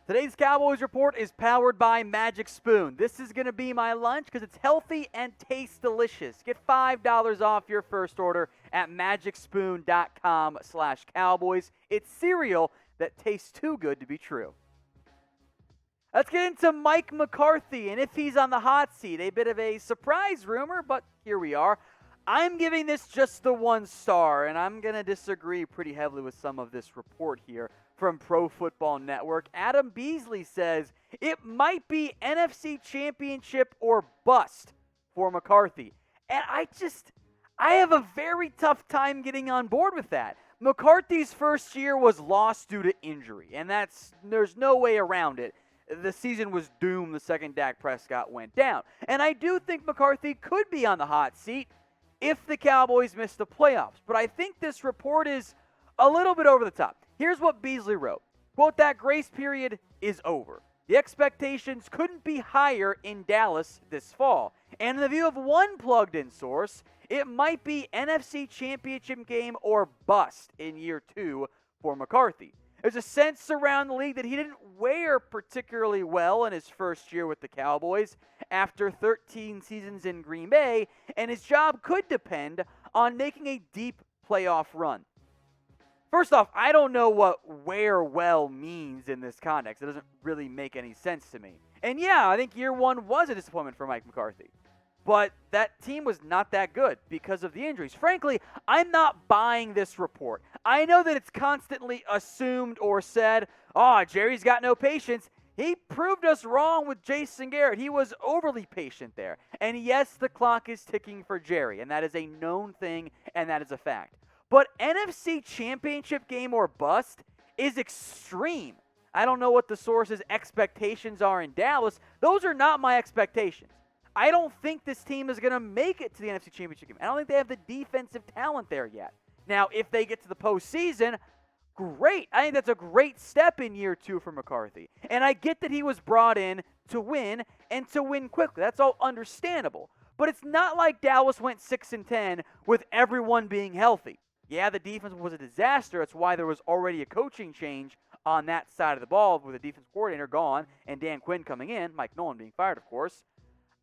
Today's Cowboys Report is powered by Magic Spoon. This is going to be my lunch because it's healthy and tastes delicious. Get $5 off your first order at magicspoon.com/Cowboys. It's cereal that tastes too good to be true. Let's get into Mike McCarthy and if he's on the hot seat. A bit of a surprise rumor, but here we are. I'm giving this just the 1 star, and I'm going to disagree pretty heavily with some of this report here from Pro Football Network. Adam Beasley says it might be NFC Championship or bust for McCarthy. And I have a very tough time getting on board with that. McCarthy's first year was lost due to injury, and there's no way around it. The season was doomed the second Dak Prescott went down. And I do think McCarthy could be on the hot seat if the Cowboys miss the playoffs. But I think this report is a little bit over the top. Here's what Beasley wrote. Quote, that grace period is over. The expectations couldn't be higher in Dallas this fall. And in the view of one plugged-in source, it might be NFC Championship game or bust in year 2 for McCarthy. There's a sense around the league that he didn't wear particularly well in his first year with the Cowboys after 13 seasons in Green Bay, and his job could depend on making a deep playoff run. First off, I don't know what wear well means in this context. It doesn't really make any sense to me. And yeah, I think year 1 was a disappointment for Mike McCarthy. But that team was not that good because of the injuries. Frankly, I'm not buying this report. I know that it's constantly assumed or said, Jerry's got no patience. He proved us wrong with Jason Garrett. He was overly patient there. And yes, the clock is ticking for Jerry, and that is a known thing, and that is a fact. But NFC Championship game or bust is extreme. I don't know what the source's expectations are in Dallas. Those are not my expectations. I don't think this team is going to make it to the NFC Championship game. I don't think they have the defensive talent there yet. Now, if they get to the postseason, great. I think that's a great step in year 2 for McCarthy. And I get that he was brought in to win and to win quickly. That's all understandable. But it's not like Dallas went 6-10 with everyone being healthy. Yeah, the defense was a disaster. That's why there was already a coaching change on that side of the ball with the defense coordinator gone and Dan Quinn coming in, Mike Nolan being fired, of course.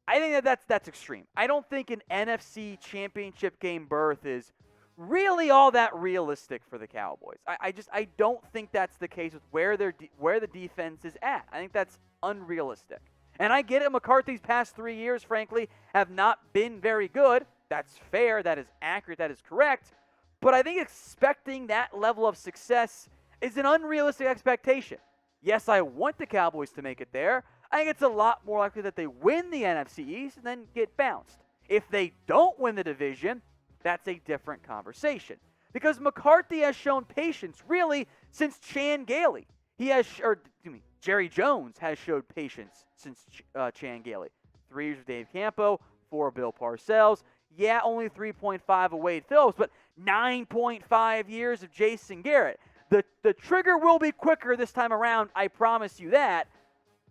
I think that's extreme. I don't think an NFC Championship game berth is really all that realistic for the Cowboys. I don't think that's the case with where the defense is at. I think that's unrealistic. And I get it. McCarthy's past 3 years, frankly, have not been very good. That's fair. That is accurate. That is correct. But I think expecting that level of success is an unrealistic expectation. Yes, I want the Cowboys to make it there. I think it's a lot more likely that they win the NFC East and then get bounced. If they don't win the division, that's a different conversation. Because McCarthy has shown patience, really, since Chan Gailey. Jerry Jones has showed patience since Chan Gailey. 3 years of Dave Campo, 4 Bill Parcells. Yeah, only 3.5 of Wade Phillips, but 9.5 years of Jason Garrett. The trigger will be quicker this time around, I promise you that.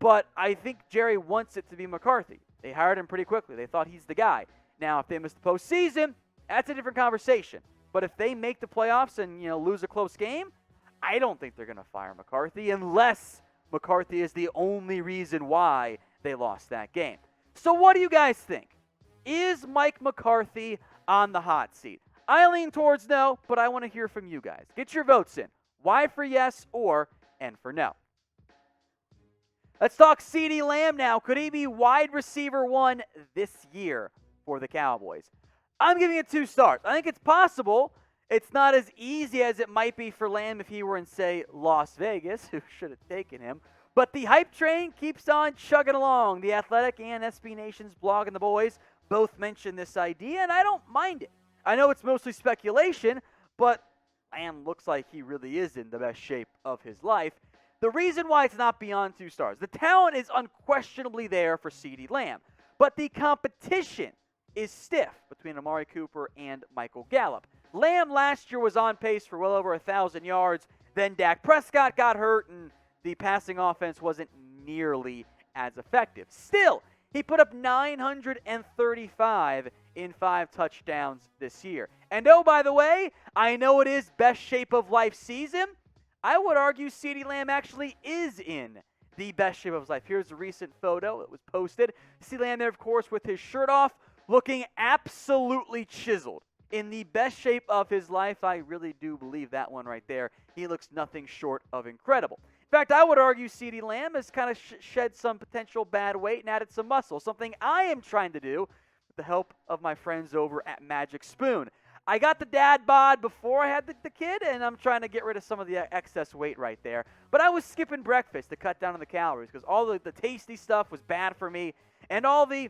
But I think Jerry wants it to be McCarthy. They hired him pretty quickly. They thought he's the guy. Now, if they miss the postseason, that's a different conversation. But if they make the playoffs and lose a close game, I don't think they're going to fire McCarthy unless McCarthy is the only reason why they lost that game. So what do you guys think? Is Mike McCarthy on the hot seat? I lean towards no, but I want to hear from you guys. Get your votes in. Y for yes or N for no. Let's talk CeeDee Lamb now. Could he be wide receiver 1 this year for the Cowboys? I'm giving it 2 stars. I think it's possible. It's not as easy as it might be for Lamb if he were in, say, Las Vegas, who should have taken him. But the hype train keeps on chugging along. The Athletic and SB Nation's Blog and the Boys both mention this idea, and I don't mind it. I know it's mostly speculation, but Lamb looks like he really is in the best shape of his life. The reason why it's not beyond 2 stars, the talent is unquestionably there for CeeDee Lamb, but the competition is stiff between Amari Cooper and Michael Gallup. Lamb last year was on pace for well over 1,000 yards. Then Dak Prescott got hurt, and the passing offense wasn't nearly as effective. Still, he put up 935 in 5 touchdowns this year. And oh, by the way, I know it is best shape of life season. I would argue CeeDee Lamb actually is in the best shape of his life. Here's a recent photo that was posted. CeeDee Lamb there, of course, with his shirt off, looking absolutely chiseled. In the best shape of his life. I really do believe that one right there. He looks nothing short of incredible. In fact, I would argue CeeDee Lamb has kind of shed some potential bad weight and added some muscle, something I am trying to do with the help of my friends over at Magic Spoon. I got the dad bod before I had the kid, and I'm trying to get rid of some of the excess weight right there. But I was skipping breakfast to cut down on the calories because all the tasty stuff was bad for me, and all the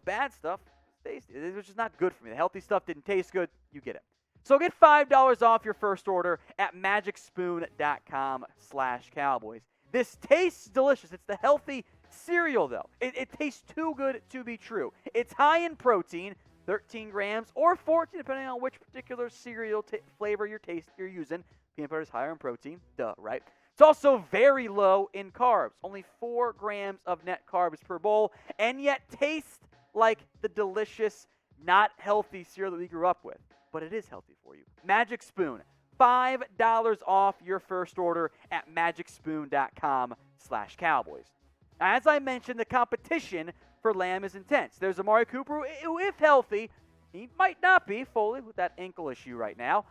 bad stuff was tasty. It was just not good for me. The healthy stuff didn't taste good. You get it. So get $5 off your first order at magicspoon.com/Cowboys. This tastes delicious. It's the healthy cereal, though. It tastes too good to be true. It's high in protein, 13 grams or 14, depending on which particular cereal flavor you're using. Peanut butter is higher in protein. Duh, right? It's also very low in carbs. Only 4 grams of net carbs per bowl, and yet tastes like the delicious, not healthy cereal that we grew up with. But it is healthy for you. Magic Spoon, $5 off your first order at magicspoon.com/Cowboys. As I mentioned, the competition for Lamb is intense. There's Amari Cooper, who, if healthy, he might not be fully with that ankle issue right now.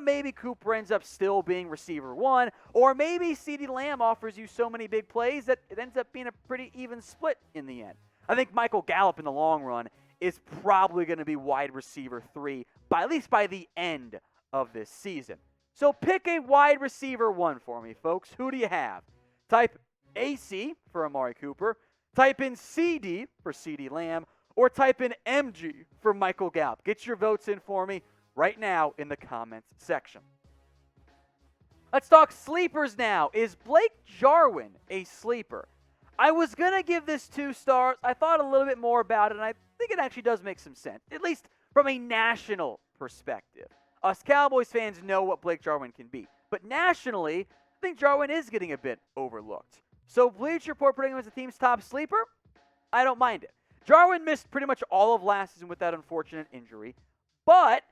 Maybe Cooper ends up still being receiver 1, or maybe CeeDee Lamb offers you so many big plays that it ends up being a pretty even split in the end. I think Michael Gallup in the long run is probably going to be wide receiver 3, at least by the end of this season. So pick a wide receiver 1 for me, folks. Who do you have? Type AC for Amari Cooper, type in CD for CeeDee Lamb, or type in MG for Michael Gallup. Get your votes in for me right now in the comments section. Let's talk sleepers now. Is Blake Jarwin a sleeper? I was going to give this 2 stars. I thought a little bit more about it, and I think it actually does make some sense, at least from a national perspective. Us Cowboys fans know what Blake Jarwin can be, but nationally, I think Jarwin is getting a bit overlooked. So Bleacher Report putting him as the team's top sleeper, I don't mind it. Jarwin missed pretty much all of last season with that unfortunate injury, but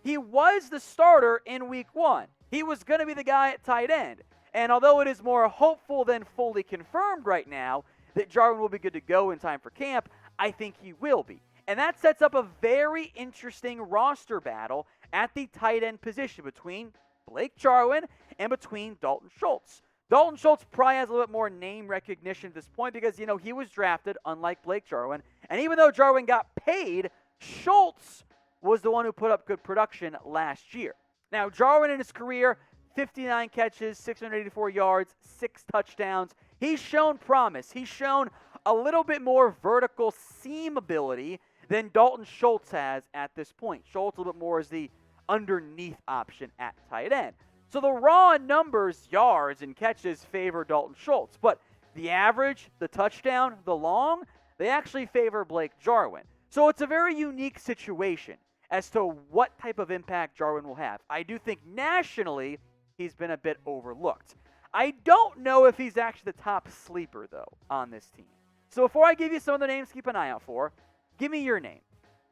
he was the starter in Week 1. He was going to be the guy at tight end. And although it is more hopeful than fully confirmed right now that Jarwin will be good to go in time for camp, I think he will be. And that sets up a very interesting roster battle at the tight end position between Blake Jarwin and between Dalton Schultz. Dalton Schultz probably has a little bit more name recognition at this point because, he was drafted, unlike Blake Jarwin. And even though Jarwin got paid, Schultz was the one who put up good production last year. Now, Jarwin in his career, 59 catches, 684 yards, 6 touchdowns. He's shown promise. He's shown a little bit more vertical seam ability than Dalton Schultz has at this point. Schultz a little bit more is the underneath option at tight end. So the raw numbers, yards, and catches favor Dalton Schultz. But the average, the touchdown, the long, they actually favor Blake Jarwin. So it's a very unique situation as to what type of impact Jarwin will have. I do think nationally he's been a bit overlooked. I don't know if he's actually the top sleeper, though, on this team. So before I give you some of the names to keep an eye out for, give me your name.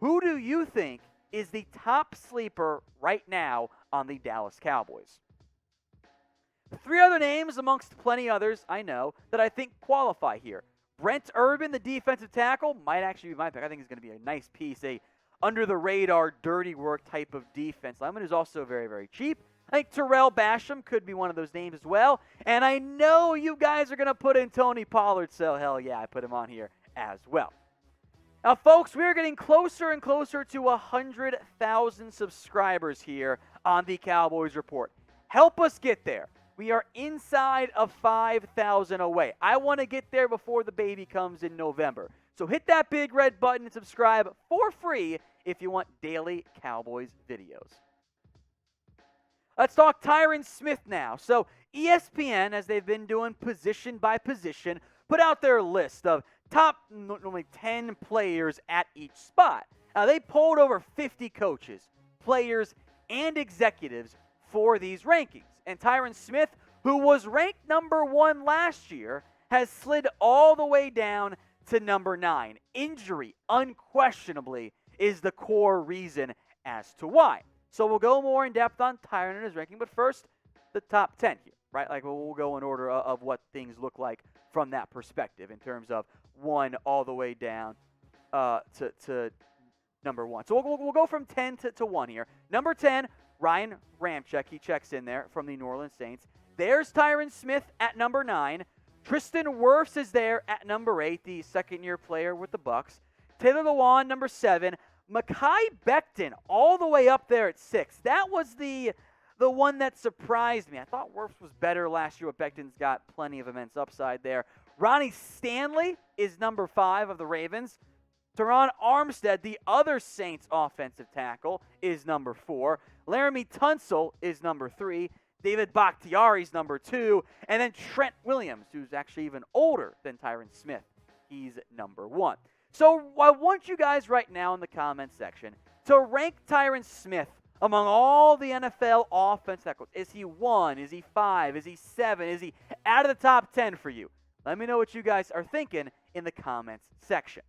Who do you think is the top sleeper right now on the Dallas Cowboys? 3 other names amongst plenty others I know that I think qualify here. Brent Urban, the defensive tackle, might actually be my pick. I think he's going to be a nice piece, a under-the-radar, dirty work type of defense lineman who's also very, very cheap. I think Terrell Basham could be one of those names as well. And I know you guys are going to put in Tony Pollard, so hell yeah, I put him on here as well. Now, folks, we're getting closer and closer to 100,000 subscribers here on the Cowboys Report. Help us get there. We are inside of 5,000 away. I want to get there before the baby comes in November. So hit that big red button and subscribe for free if you want daily Cowboys videos. Let's talk Tyron Smith now. So ESPN, as they've been doing position by position, put out their list of top normally 10 players at each spot. Now, they polled over 50 coaches, players, and executives for these rankings. And Tyron Smith, who was ranked number 1 last year, has slid all the way down to number 9. Injury, unquestionably, is the core reason as to why. So we'll go more in depth on Tyron and his ranking, but first, the top 10 here, right? Like we'll go in order of what things look like from that perspective in terms of 1 all the way down to number 1. So we'll go from 10 to 1 here. Number 10, Ryan Ramczyk. He checks in there from the New Orleans Saints. There's Tyron Smith at number 9. Tristan Wirfs is there at number 8, the second-year player with the Bucs. Taylor Lewan, number 7. Mekhi Becton all the way up there at 6. That was the one that surprised me. I thought Wirfs was better last year, but Becton's got plenty of immense upside there. Ronnie Stanley is number 5 of the Ravens. Teron Armstead, the other Saints offensive tackle, is number 4. Laramie Tunsil is number 3. David Bakhtiari's number 2. And then Trent Williams, who's actually even older than Tyron Smith. He's number 1. So I want you guys right now in the comments section to rank Tyron Smith among all the NFL offensive tackles. Is he 1? Is he 5? Is he 7? Is he out of the top 10 for you? Let me know what you guys are thinking in the comments section.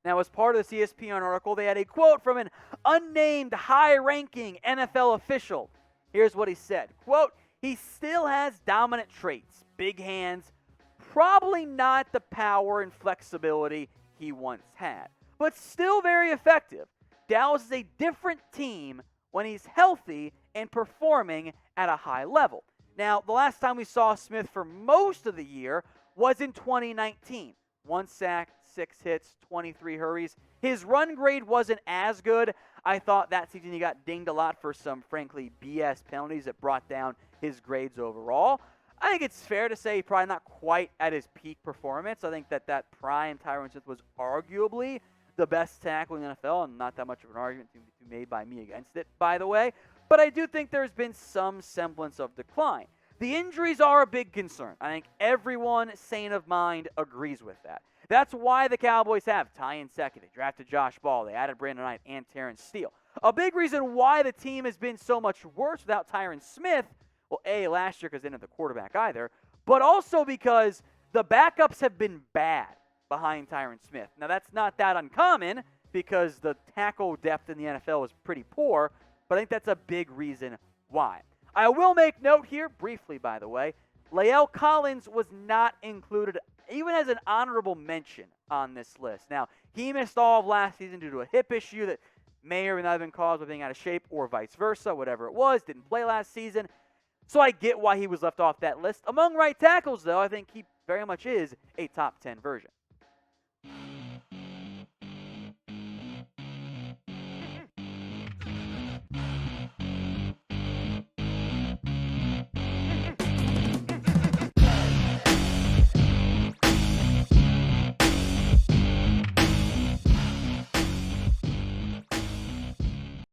Now, as part of this ESPN article, they had a quote from an unnamed high-ranking NFL official. Here's what he said. Quote, he still has dominant traits, big hands, probably not the power and flexibility he once had, but still very effective. Dallas is a different team when he's healthy and performing at a high level. Now, the last time we saw Smith for most of the year was in 2019. 1 sack, 6 hits, 23 hurries. His run grade wasn't as good. I thought that season he got dinged a lot for some, frankly, BS penalties that brought down his grades overall. I think it's fair to say probably not quite at his peak performance. I think that prime Tyron Smith was arguably the best tackle in the NFL, and not that much of an argument to be made by me against it, by the way. But I do think there's been some semblance of decline. The injuries are a big concern. I think everyone sane of mind agrees with that. That's why the Cowboys have Ty in second. They drafted Josh Ball. They added Brandon Knight and Terrence Steele. A big reason why the team has been so much worse without Tyron Smith, well, A, last year because they didn't have the quarterback either, but also because the backups have been bad behind Tyron Smith. Now, that's not that uncommon because the tackle depth in the NFL is pretty poor, but I think that's a big reason why. I will make note here, briefly by the way, Lael Collins was not included even as an honorable mention on this list. Now, he missed all of last season due to a hip issue that may or may not have been caused by being out of shape or vice versa, whatever it was, didn't play last season. So I get why he was left off that list. Among right tackles, though, I think he very much is a top 10 version.